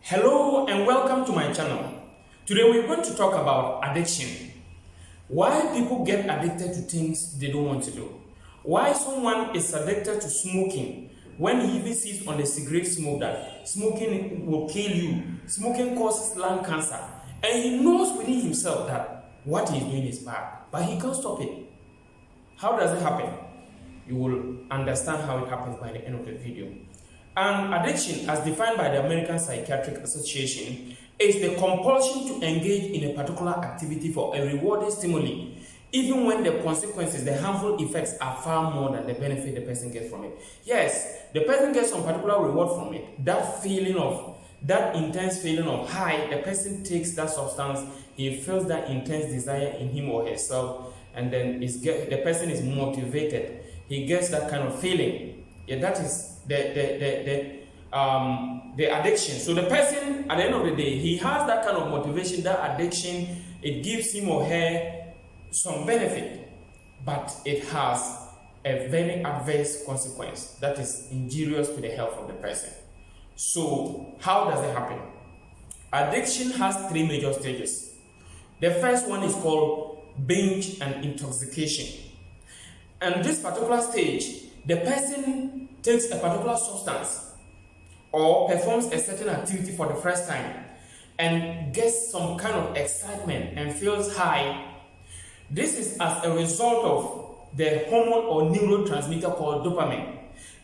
Hello and welcome to my channel. Today we're going to talk about addiction. Why people get addicted to things they don't want to do. Why someone is addicted to smoking when he even sees on the cigarette smoke that smoking will kill you. Smoking causes lung cancer. And he knows within himself that what he's doing is bad, but he can't stop it. How does it happen? You will understand how it happens by the end of the video. And addiction, as defined by the American Psychiatric Association, is the compulsion to engage in a particular activity for a rewarding stimuli, even when the consequences, the harmful effects, are far more than the benefit the person gets from it. Yes, the person gets some particular reward from it. That intense feeling of high, the person takes that substance, he feels that intense desire in him or herself, and then the person is motivated. He gets that kind of feeling. Yeah, that is the addiction. So the person, at the end of the day, he has that kind of motivation, that addiction. It gives him or her some benefit, but it has a very adverse consequence that is injurious to the health of the person. So how does it happen? Addiction has three major stages. The first one is called binge and intoxication. And this particular stage, the person takes a particular substance or performs a certain activity for the first time and gets some kind of excitement and feels high. This is as a result of the hormone or neurotransmitter called dopamine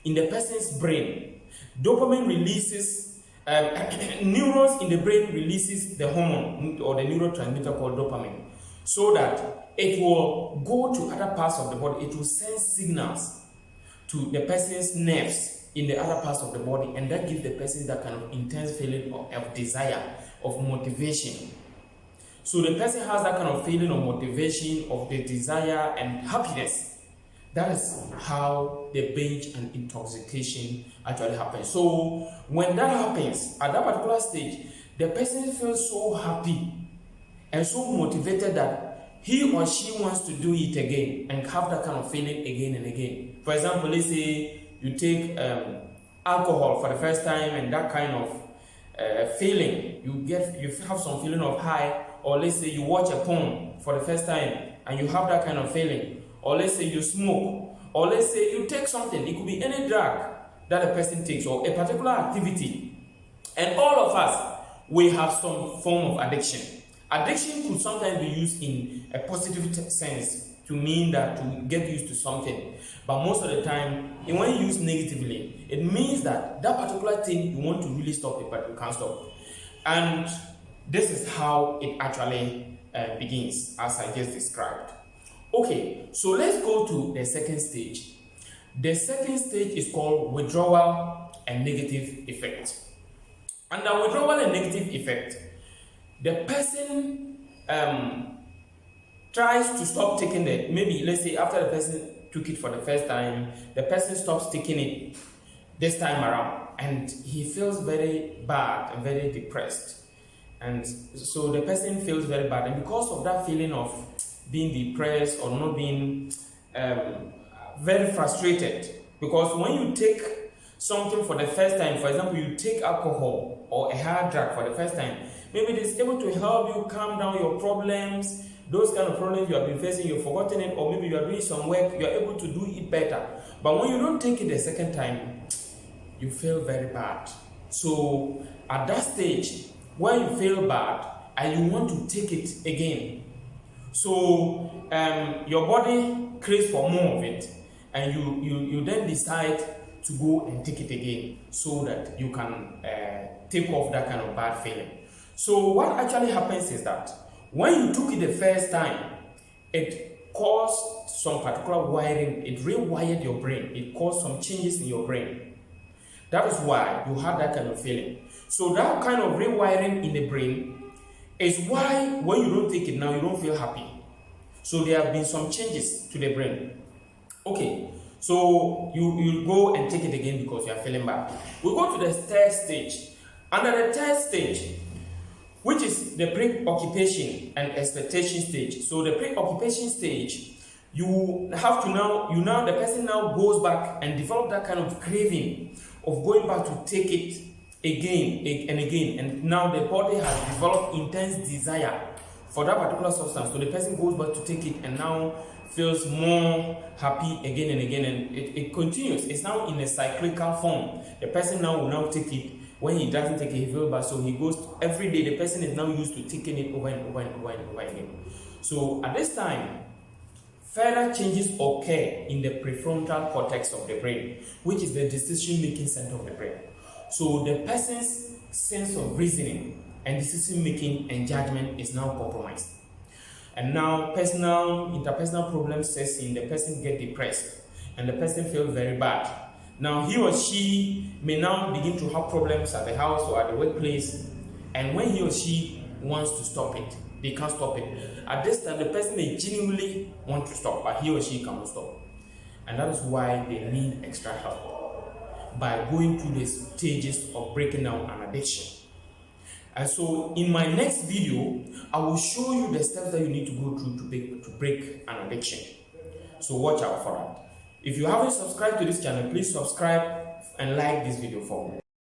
in the person's brain. Dopamine releases, neurons in the brain releases the hormone or the neurotransmitter called dopamine, so that it will go to other parts of the body. It will send signals to the person's nerves in the other parts of the body, and that gives the person that kind of intense feeling of desire, of motivation. So the person has that kind of feeling of motivation, of the desire and happiness. That is how the binge and intoxication actually happens. So when that happens, at that particular stage, the person feels so happy and so motivated that he or she wants to do it again and have that kind of feeling again and again. For example, let's say you take alcohol for the first time, and that kind of feeling, you have some feeling of high. Or let's say you watch a porn for the first time and you have that kind of feeling. Or let's say you smoke. Or let's say you take something. It could be any drug that a person takes or a particular activity. And all of us, we have some form of addiction. Addiction could sometimes be used in a positive sense to mean that to get used to something. But most of the time, when you use negatively, it means that particular thing, you want to really stop it, but you can't stop. And this is how it actually begins, as I just described. Okay, so let's go to the second stage. The second stage is called withdrawal and negative effect. Under withdrawal and negative effect, the person tries to stop taking it. Maybe let's say after the person took it for the first time, the person stops taking it this time around, and he feels very bad and very depressed. And so the person feels very bad, and because of that feeling of being depressed or not being very frustrated, because when you take something for the first time, for example, you take alcohol or a hard drug for the first time, maybe it is able to help you calm down your problems, those kind of problems you have been facing, you've forgotten it, or maybe you are doing some work, you are able to do it better. But when you don't take it the second time, you feel very bad. So at that stage, where you feel bad and you want to take it again, so your body craves for more of it, and you then decide to go and take it again so that you can take off that kind of bad feeling. So what actually happens is that when you took it the first time, it caused some particular wiring, it rewired your brain, it caused some changes in your brain. That is why you have that kind of feeling. So that kind of rewiring in the brain is why when you don't take it now, you don't feel happy. So there have been some changes to the brain. Okay, so you go and take it again because you are feeling bad. We go to the third stage. Under the third stage, which is the preoccupation and expectation stage. So the preoccupation stage, you have to the person now goes back and develop that kind of craving of going back to take it again, and now the body has developed intense desire for that particular substance. So the person goes back to take it and now feels more happy again and again, and it continues. It's now in a cyclical form. The person now will now take it. When he doesn't take it, he feels bad. So he goes every day. The person is now used to taking it over and over and over and over again. So at this time, further changes occur in the prefrontal cortex of the brain, which is the decision-making center of the brain. So the person's sense of reasoning and decision-making and judgment is now compromised. And now interpersonal problems sets in, the person gets depressed, and the person feels very bad. Now he or she may now begin to have problems at the house or at the workplace, and when he or she wants to stop it, they can't stop it. At this time, the person may genuinely want to stop, but he or she cannot stop. And that is why they need extra help by going through the stages of breaking down an addiction. And so in my next video, I will show you the steps that you need to go through to break an addiction. So watch out for that. If you haven't subscribed to this channel, please subscribe and like this video for me.